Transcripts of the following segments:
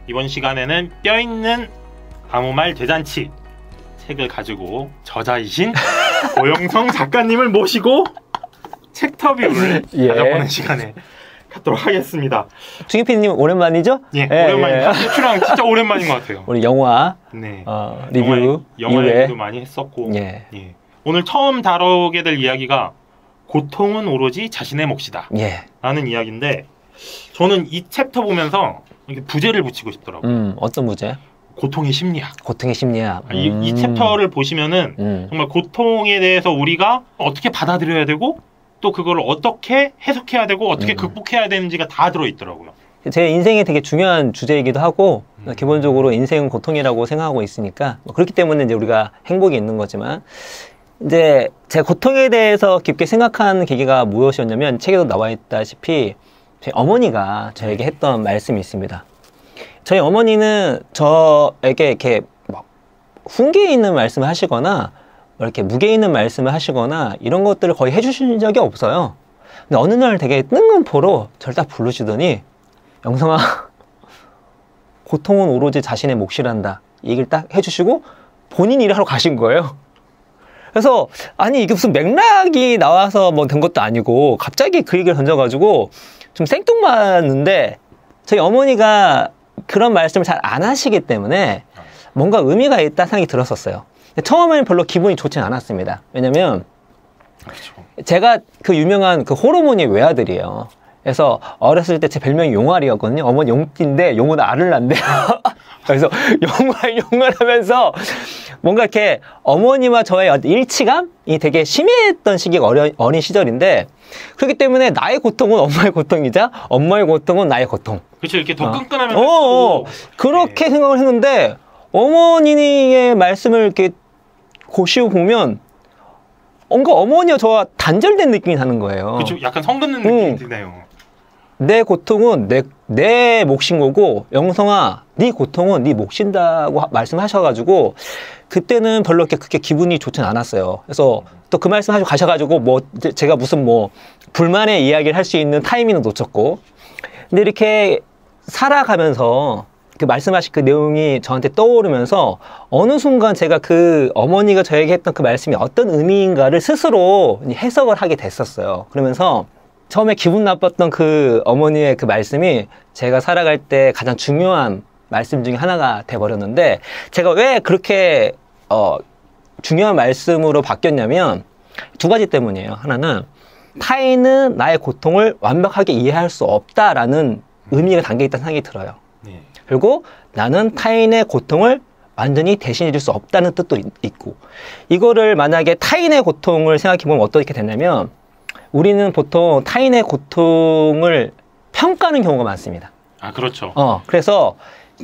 이번 시간에는 뼈있는 아무 말 대잔치 책을 가지고 저자이신 오영성 작가님을 모시고 책터뷰를 가져보는 시간에 갖도록 하겠습니다. 중희 PD님 오랜만이죠? 예, 오랜만입니다. 출연 진짜 오랜만인 것 같아요. 우리 영화 리뷰 영화 얘기도 많이 했었고 예. 오늘 처음 다루게 될 이야기가 고통은 오로지 자신의 몫이다 라는 이야기인데 저는 이 챕터 보면서 이렇게 부제를 붙이고 싶더라고요. 어떤 부제? 고통의 심리학. 고통의 심리학. 이 챕터를 보시면은 정말 고통에 대해서 우리가 어떻게 받아들여야 되고 또 그걸 어떻게 해석해야 되고 어떻게 극복해야 되는지가 다 들어있더라고요. 제 인생에 되게 중요한 주제이기도 하고 기본적으로 인생은 고통이라고 생각하고 있으니까 그렇기 때문에 이제 우리가 행복이 있는 거지만 이제 제 고통에 대해서 깊게 생각한 계기가 무엇이었냐면 책에도 나와 있다시피 저희 어머니가 저에게 했던 말씀이 있습니다. 저희 어머니는 저에게 이렇게 막 훈계 있는 말씀을 하시거나 이렇게 무게 있는 말씀을 하시거나 이런 것들을 거의 해주신 적이 없어요. 근데 어느 날 되게 뜬금포로 저를 딱 부르시더니 영성아, 고통은 오로지 자신의 몫이란다. 이 얘기를 딱 해주시고 본인 일을 하러 가신 거예요. 그래서 아니 이게 무슨 맥락이 나와서 뭐 된 것도 아니고 갑자기 그 얘기를 던져가지고 좀 생뚱맞는데 저희 어머니가 그런 말씀을 잘 안 하시기 때문에 뭔가 의미가 있다 생각이 들었었어요. 처음에는 별로 기분이 좋진 않았습니다. 왜냐면 제가 그 유명한 그 호르몬의 외아들이에요. 그래서 어렸을 때 제 별명이 용알이었거든요. 어머니 용띠인데 용은 알을 낳는데요. 그래서 용알 하면서 뭔가 이렇게 어머니와 저의 일치감이 되게 심했던 시기가 어린 시절인데 그렇기 때문에 나의 고통은 엄마의 고통이자 엄마의 고통은 나의 고통. 그렇죠. 이렇게 더 끈끈하면 그렇게 생각을 했는데 어머니의 말씀을 이렇게 고시고 보면 뭔가 어머니와 저와 단절된 느낌이 나는 거예요. 그렇죠. 약간 성긋는 느낌이 드네요. 내 고통은 내 몫인 거고 영성아 네 고통은 네 몫인다고 말씀하셔가지고 그때는 별로 그렇게 기분이 좋진 않았어요. 그래서 또 그 말씀 하시고 가셔가지고 뭐 제가 무슨 뭐 불만의 이야기를 할 수 있는 타이밍은 놓쳤고 근데 이렇게 살아가면서 그 말씀하신 그 내용이 저한테 떠오르면서 어느 순간 제가 그 어머니가 저에게 했던 그 말씀이 어떤 의미인가를 스스로 해석을 하게 됐었어요. 그러면서 처음에 기분 나빴던 그 어머니의 그 말씀이 제가 살아갈 때 가장 중요한 말씀 중에 하나가 돼버렸는데 제가 왜 그렇게 중요한 말씀으로 바뀌었냐면 두 가지 때문이에요. 하나는 타인은 나의 고통을 완벽하게 이해할 수 없다라는 의미가 담겨있다는 생각이 들어요. 그리고 나는 타인의 고통을 완전히 대신해 줄 수 없다는 뜻도 있고 이거를 만약에 타인의 고통을 생각해 보면 어떻게 되냐면 우리는 보통 타인의 고통을 평가하는 경우가 많습니다. 아, 그렇죠. 그래서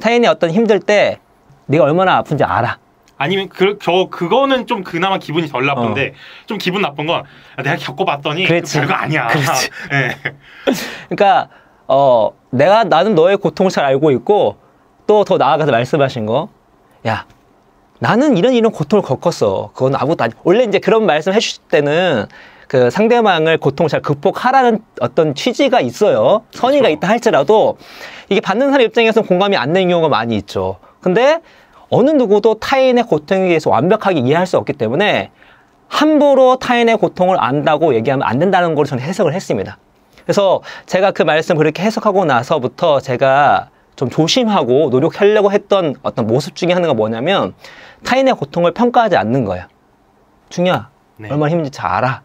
타인이 어떤 힘들 때 내가 얼마나 아픈지 알아. 아니면 그거는 좀 그나마 기분이 덜 나쁜데 좀 기분 나쁜 건 내가 겪어봤더니 별거 아니야. 그렇지. 네. 그러니까 나는 너의 고통을 잘 알고 있고 또 더 나아가서 말씀하신 거 야 나는 이런 고통을 겪었어. 그건 아무것도 아니. 원래 이제 그런 말씀 해주실 때는 그 상대방을 고통을 잘 극복하라는 어떤 취지가 있어요. 선의가 있다 할지라도 이게 받는 사람 입장에서는 공감이 안 되는 경우가 많이 있죠. 근데 어느 누구도 타인의 고통에 대해서 완벽하게 이해할 수 없기 때문에 함부로 타인의 고통을 안다고 얘기하면 안 된다는 걸 저는 해석을 했습니다. 그래서 제가 그 말씀을 그렇게 해석하고 나서부터 제가 좀 조심하고 노력하려고 했던 어떤 모습 중에 하나가 뭐냐면 타인의 고통을 평가하지 않는 거예요. 중요야, 얼마나 힘든지 잘 알아.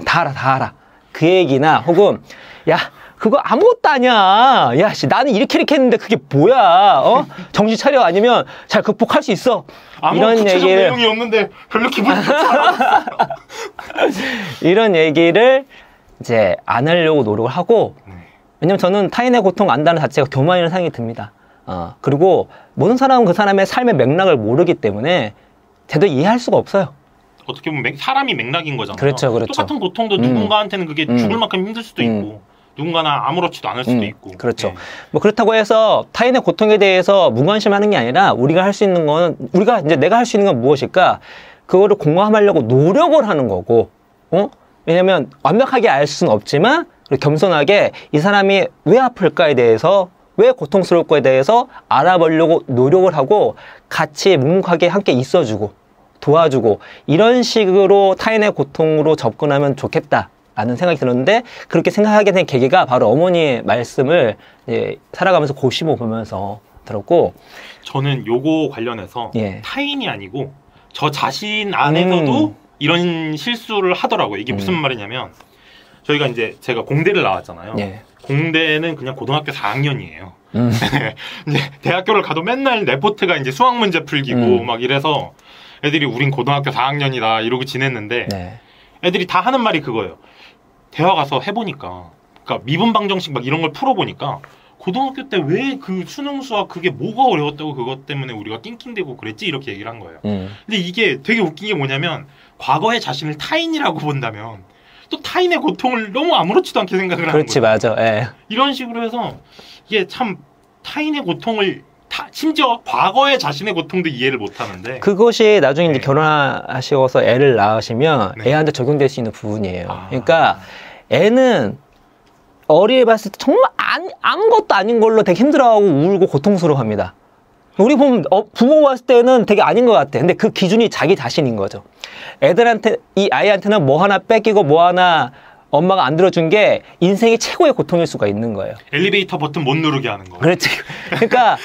다 알아. 그 얘기나 혹은 야 그거 아무것도 아니야. 야 나는 이렇게 했는데 그게 뭐야. 정신 차려. 아니면 잘 극복할 수 있어. 이런 얘기를 내용이 없는데 별로 기분이 좋지 않아. 이런 얘기를 이제 안 하려고 노력을 하고 왜냐면 저는 타인의 고통 안다는 자체가 교만이라는 생각이 듭니다. 그리고 모든 사람은 그 사람의 삶의 맥락을 모르기 때문에 제대로 이해할 수가 없어요. 어떻게 보면 사람이 맥락인 거잖아요. 그렇죠. 똑같은 고통도 누군가한테는 그게 죽을 만큼 힘들 수도 있고 누군가는 아무렇지도 않을 수도 있고. 그렇죠. 뭐 그렇다고 해서 타인의 고통에 대해서 무관심하는 게 아니라 우리가 할 수 있는 건 내가 할 수 있는 건 무엇일까? 그거를 공감하려고 노력을 하는 거고, 왜냐면 완벽하게 알 수는 없지만 겸손하게 이 사람이 왜 아플까에 대해서 왜 고통스러울 거에 대해서 알아보려고 노력을 하고 같이 묵묵하게 함께 있어주고 도와주고 이런 식으로 타인의 고통으로 접근하면 좋겠다라는 생각이 들었는데 그렇게 생각하게 된 계기가 바로 어머니의 말씀을 살아가면서 고심해 보면서 들었고 저는 요거 관련해서 타인이 아니고 저 자신 안에서도 이런 실수를 하더라고요. 이게 무슨 말이냐면 저희가 이제 제가 공대를 나왔잖아요. 공대는 그냥 고등학교 4학년이에요. 이제 대학교를 가도 맨날 레포트가 이제 수학 문제 풀기고 막 이래서 애들이 우린 고등학교 4학년이다 이러고 지냈는데 애들이 다 하는 말이 그거예요. 대학 가서 해보니까 그러니까 미분방정식 막 이런 걸 풀어보니까 고등학교 때 왜 그 수능 수학 그게 뭐가 어려웠다고 그것 때문에 우리가 낑낑대고 그랬지 이렇게 얘기를 한 거예요. 근데 이게 되게 웃긴 게 뭐냐면 과거의 자신을 타인이라고 본다면 또 타인의 고통을 너무 아무렇지도 않게 생각을 하는 거예요. 그렇지 맞아. 이런 식으로 해서 이게 참 타인의 고통을 심지어 과거의 자신의 고통도 이해를 못하는데 그것이 나중에 이제 결혼하셔서 애를 낳으시면 애한테 적용될 수 있는 부분이에요. 그러니까 애는 어리에 봤을 때 정말 아무것도 아닌 걸로 되게 힘들어하고 울고 고통스러워합니다. 우리 보면 부모 봤을 때는 되게 아닌 것 같아. 근데 그 기준이 자기 자신인 거죠. 애들한테 이 아이한테는 뭐 하나 뺏기고 뭐 하나 엄마가 안 들어준 게 인생의 최고의 고통일 수가 있는 거예요. 엘리베이터 버튼 못 누르게 하는 거. 그렇지. 그러니까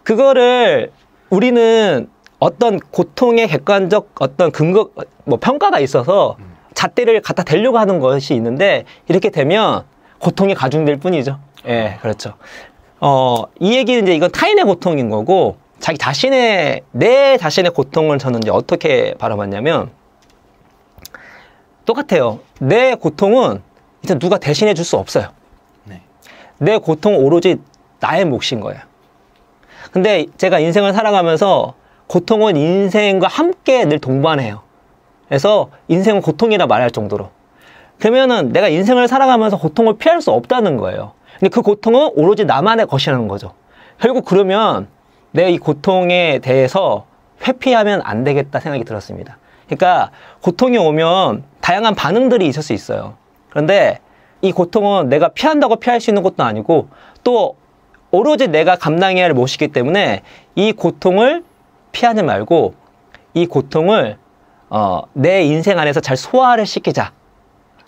그거를 우리는 어떤 고통의 객관적 어떤 근거, 뭐 평가가 있어서 잣대를 갖다 대려고 하는 것이 있는데 이렇게 되면 고통이 가중될 뿐이죠. 예, 그렇죠. 이 얘기는 이제 이건 타인의 고통인 거고 자기 자신의 내 자신의 고통을 저는 이제 어떻게 바라봤냐면 똑같아요. 내 고통은 이제 누가 대신해 줄 수 없어요. 내 고통은 오로지 나의 몫인 거예요. 근데 제가 인생을 살아가면서 고통은 인생과 함께 늘 동반해요. 그래서 인생은 고통이라 말할 정도로. 그러면은 내가 인생을 살아가면서 고통을 피할 수 없다는 거예요. 근데 그 고통은 오로지 나만의 것이라는 거죠. 결국 그러면 내 이 고통에 대해서 회피하면 안 되겠다 생각이 들었습니다. 그러니까 고통이 오면 다양한 반응들이 있을 수 있어요. 그런데 이 고통은 내가 피한다고 피할 수 있는 것도 아니고 또 오로지 내가 감당해야 할 몫이기 때문에 이 고통을 피하지 말고 이 고통을 내 인생 안에서 잘 소화를 시키자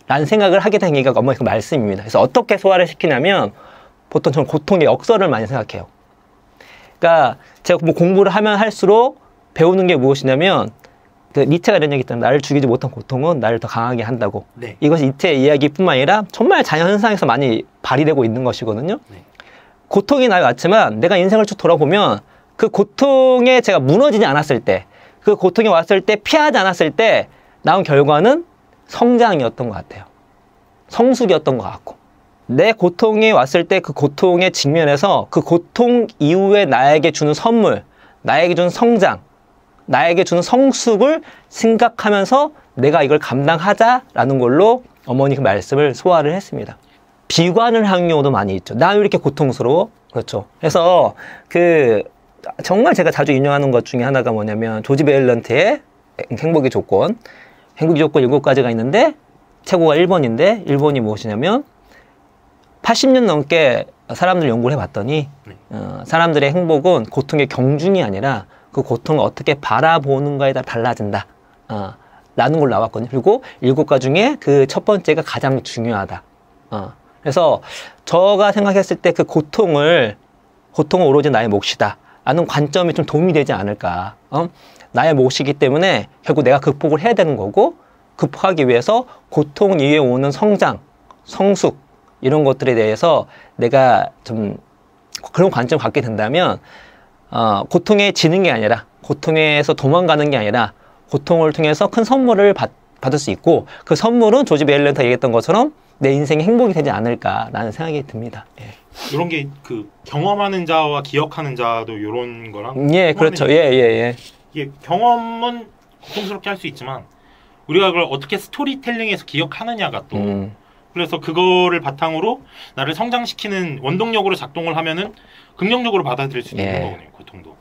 라는 생각을 하게 된 얘기가 어머니 그 말씀입니다. 그래서 어떻게 소화를 시키냐면 보통 저는 고통의 역설을 많이 생각해요. 그러니까 제가 뭐 공부를 하면 할수록 배우는 게 무엇이냐면 그 니체가 이런 얘기 있잖아요. 나를 죽이지 못한 고통은 나를 더 강하게 한다고. 이것이 니체의 이야기뿐만 아니라 정말 자연현상에서 많이 발휘되고 있는 것이거든요. 고통이 나에 왔지만 내가 인생을 쭉 돌아보면 그 고통에 제가 무너지지 않았을 때 그 고통이 왔을 때 피하지 않았을 때 나온 결과는 성장이었던 것 같아요. 성숙이었던 것 같고 내 고통이 왔을 때 그 고통의 직면에서 그 고통 이후에 나에게 주는 선물, 나에게 주는 성장, 나에게 주는 성숙을 생각하면서 내가 이걸 감당하자라는 걸로 어머니 그 말씀을 소화를 했습니다. 비관을 하는 경우도 많이 있죠. 나 왜 이렇게 고통스러워? 그렇죠. 그래서 정말 제가 자주 인용하는 것 중에 하나가 뭐냐면 조지 베일런트의 행복의 조건. 행복의 조건 7가지가 있는데 최고가 1번인데 1번이 무엇이냐면 80년 넘게 사람들 연구를 해봤더니 사람들의 행복은 고통의 경중이 아니라 그 고통을 어떻게 바라보는가에 따라 달라진다 라는 걸로 나왔거든요. 그리고 7가지 중에 그 첫 번째가 가장 중요하다. 그래서 제가 생각했을 때 그 고통은 오로지 나의 몫이다 라는 관점이 좀 도움이 되지 않을까. 나의 몫이기 때문에 결국 내가 극복을 해야 되는 거고 극복하기 위해서 고통 이후에 오는 성장, 성숙 이런 것들에 대해서 내가 좀 그런 관점을 갖게 된다면 고통에 지는 게 아니라 고통에서 도망가는 게 아니라 고통을 통해서 큰 선물을 받을 수 있고 그 선물은 조지 베일런트가 얘기했던 것처럼 내 인생의 행복이 되지 않을까라는 생각이 듭니다. 이런 게 그 경험하는 자와 기억하는 자도 이런 거랑 그렇죠. 이게 경험은 고통스럽게 할 수 있지만 우리가 그걸 어떻게 스토리텔링해서 기억하느냐가 또 그래서 그거를 바탕으로 나를 성장시키는 원동력으로 작동을 하면은 긍정적으로 받아들일 수 있는 거거든요. 고통도.